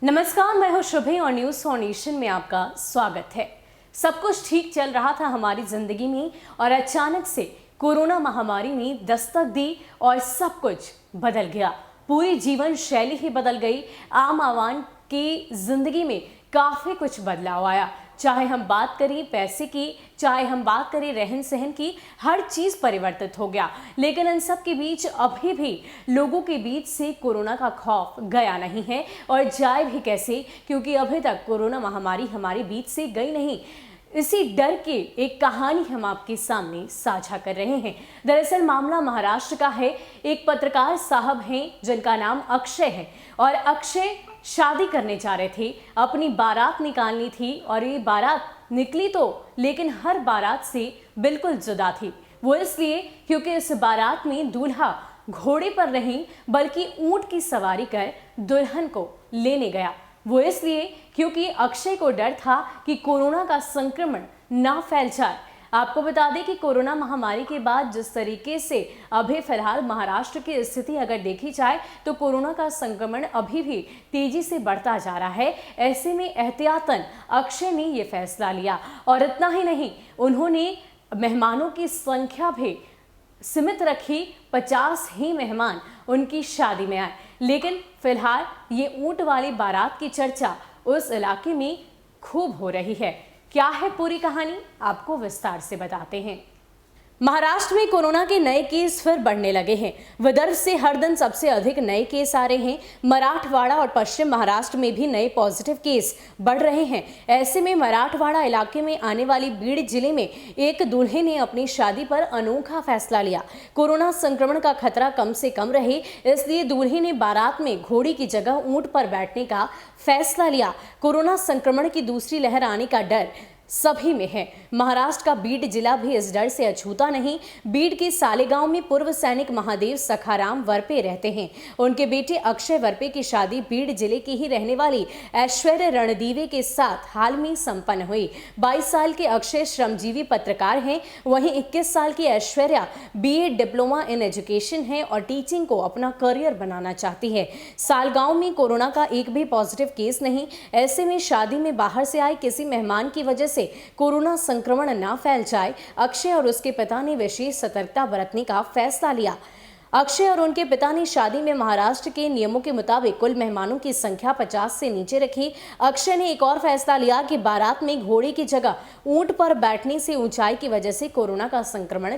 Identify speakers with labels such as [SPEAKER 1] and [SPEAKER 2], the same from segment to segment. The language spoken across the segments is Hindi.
[SPEAKER 1] नमस्कार, मैं हूं शुभे और न्यूज फाउंडेशन में आपका स्वागत है। सब कुछ ठीक चल रहा था हमारी जिंदगी में और अचानक से कोरोना महामारी ने दस्तक दी और सब कुछ बदल गया। पूरी जीवन शैली ही बदल गई। आम आवाम की जिंदगी में काफी कुछ बदलाव आया। चाहे हम बात करें पैसे की, चाहे हम बात करें रहन सहन की, हर चीज परिवर्तित हो गया। लेकिन इन सब के बीच अभी भी लोगों के बीच से कोरोना का खौफ गया नहीं है और जाए भी कैसे, क्योंकि अभी तक कोरोना महामारी हमारे बीच से गई नहीं। इसी डर की एक कहानी हम आपके सामने साझा कर रहे हैं। दरअसल मामला महाराष्ट्र का है। एक पत्रकार साहब हैं जिनका नाम अक्षय है और अक्षय शादी करने जा रहे थे, अपनी बारात निकालनी थी और ये बारात निकली तो लेकिन हर बारात से बिल्कुल जुदा थी। वो इसलिए क्योंकि इस बारात में दूल्हा घोड़े पर नहीं बल्कि ऊंट की सवारी कर दुल्हन को लेने गया। वो इसलिए क्योंकि अक्षय को डर था कि कोरोना का संक्रमण ना फैल जाए। आपको बता दें कि कोरोना महामारी के बाद जिस तरीके से अभी फिलहाल महाराष्ट्र की स्थिति अगर देखी जाए तो कोरोना का संक्रमण अभी भी तेजी से बढ़ता जा रहा है। ऐसे में एहतियातन अक्षय ने ये फैसला लिया और इतना ही नहीं, उन्होंने मेहमानों की संख्या भी सीमित रखी। 50 ही मेहमान उनकी शादी में आए। लेकिन फिलहाल ये ऊंट वाली बारात की चर्चा उस इलाके में खूब हो रही है। क्या है पूरी कहानी, आपको विस्तार से बताते हैं। महाराष्ट्र में कोरोना के नए केस फिर बढ़ने लगे हैं। विदर्भ से हर दिन सबसे अधिक नए केस आ रहे हैं। मराठवाड़ा और पश्चिम महाराष्ट्र में भी नए पॉजिटिव केस बढ़ रहे हैं। ऐसे में मराठवाड़ा इलाके में आने वाली बीड़ जिले में एक दूल्हे ने अपनी शादी पर अनोखा फैसला लिया। कोरोना संक्रमण का खतरा कम से कम रहे, इसलिए दूल्हे ने बारात में घोड़ी की जगह ऊंट पर बैठने का फैसला लिया। कोरोना संक्रमण की दूसरी लहर आने का डर सभी में है। महाराष्ट्र का बीड जिला भी इस डर से अछूता नहीं। बीड के सालेगांव में पूर्व सैनिक महादेव सखाराम वरपे रहते हैं। उनके बेटे अक्षय वरपे की शादी बीड जिले की ही रहने वाली ऐश्वर्य रणदीवे के साथ हाल में संपन्न हुई। 22 साल के अक्षय श्रमजीवी पत्रकार हैं, वहीं 21 साल की Aishwarya BA diploma in education है और टीचिंग को अपना करियर बनाना चाहती है। सालगांव में कोरोना का एक भी पॉजिटिव केस नहीं। ऐसे में शादी में बाहर से आए किसी मेहमान की वजह से कोरोना संक्रमण ना फैल जाए, अक्षय और उसके पिता ने विशेष सतर्कता बरतने का फैसला लिया। अक्षय और उनके पिता ने शादी में महाराष्ट्र के नियमों के मुताबिक कुल मेहमानों की संख्या 50 से नीचे रखी। अक्षय ने एक और फैसला लिया कि बारात में घोड़े की जगह ऊंट पर बैठने से ऊंचाई की वजह से कोरोना का संक्रमण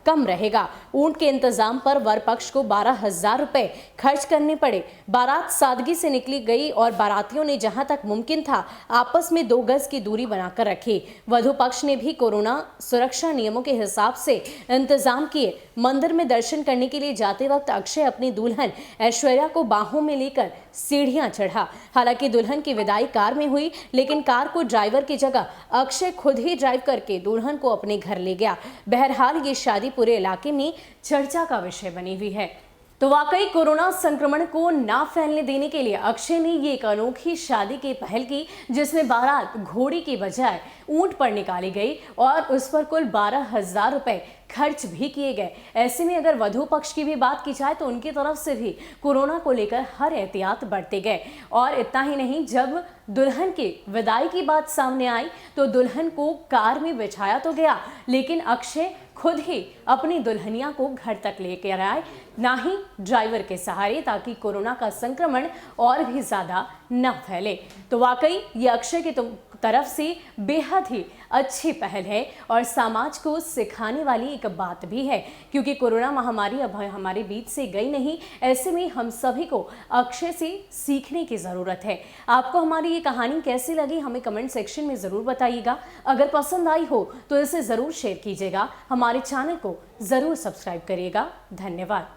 [SPEAKER 1] कम रहेगा। ऊंट के इंतजाम पर वर पक्ष को 12,000 रुपए खर्च करने पड़े। बारात सादगी से निकली गई और बारातियों ने जहां तक मुमकिन था आपस में 2 गज की दूरी बनाकर रखी। वधु पक्ष ने भी कोरोना सुरक्षा नियमों के हिसाब से इंतजाम किए। मंदिर में दर्शन करने के लिए जाते वक्त अक्षय अपनी दुल्हन ऐश्वर्या को बाहों में लेकर सीढ़ियां चढ़ा। हालांकि दुल्हन की विदाई कार में हुई, लेकिन कार को ड्राइवर की जगह अक्षय खुद ही ड्राइव करके दुल्हन को अपने घर ले गया। बहरहाल ये शादी पूरे इलाके में चर्चा का विषय बनी हुई है। तो वाकई कोरोना संक्रमण को ना फैलने देने के लिए अक्षय ने ये एक अनोखी शादी की पहल की, जिसमें बारात घोड़ी की बजाय ऊंट पर निकाली गई और उस पर कुल 12,000 रुपए खर्च भी किए गए। ऐसे में अगर वधु पक्ष की भी बात की जाए तो उनकी तरफ से भी कोरोना को लेकर हर एहतियात बरते गए। और इतना ही नहीं, जब दुल्हन की विदाई की बात सामने आई तो दुल्हन को कार में बिठाया तो गया, लेकिन अक्षय खुद ही अपनी दुल्हनिया को घर तक लेकर आए, ना ही ड्राइवर के सहारे, ताकि कोरोना का संक्रमण और भी ज्यादा न फैले। तो वाकई ये अक्षय की तरफ से बेहद ही अच्छी पहल है और समाज को सिखाने वाली एक बात भी है, क्योंकि कोरोना महामारी अब हमारे बीच से गई नहीं। ऐसे में हम सभी को अक्षय से सीखने की ज़रूरत है। आपको हमारी ये कहानी कैसी लगी हमें कमेंट सेक्शन में ज़रूर बताइएगा। अगर पसंद आई हो तो इसे ज़रूर शेयर कीजिएगा। हमारे चैनल को ज़रूर सब्सक्राइब करिएगा। धन्यवाद।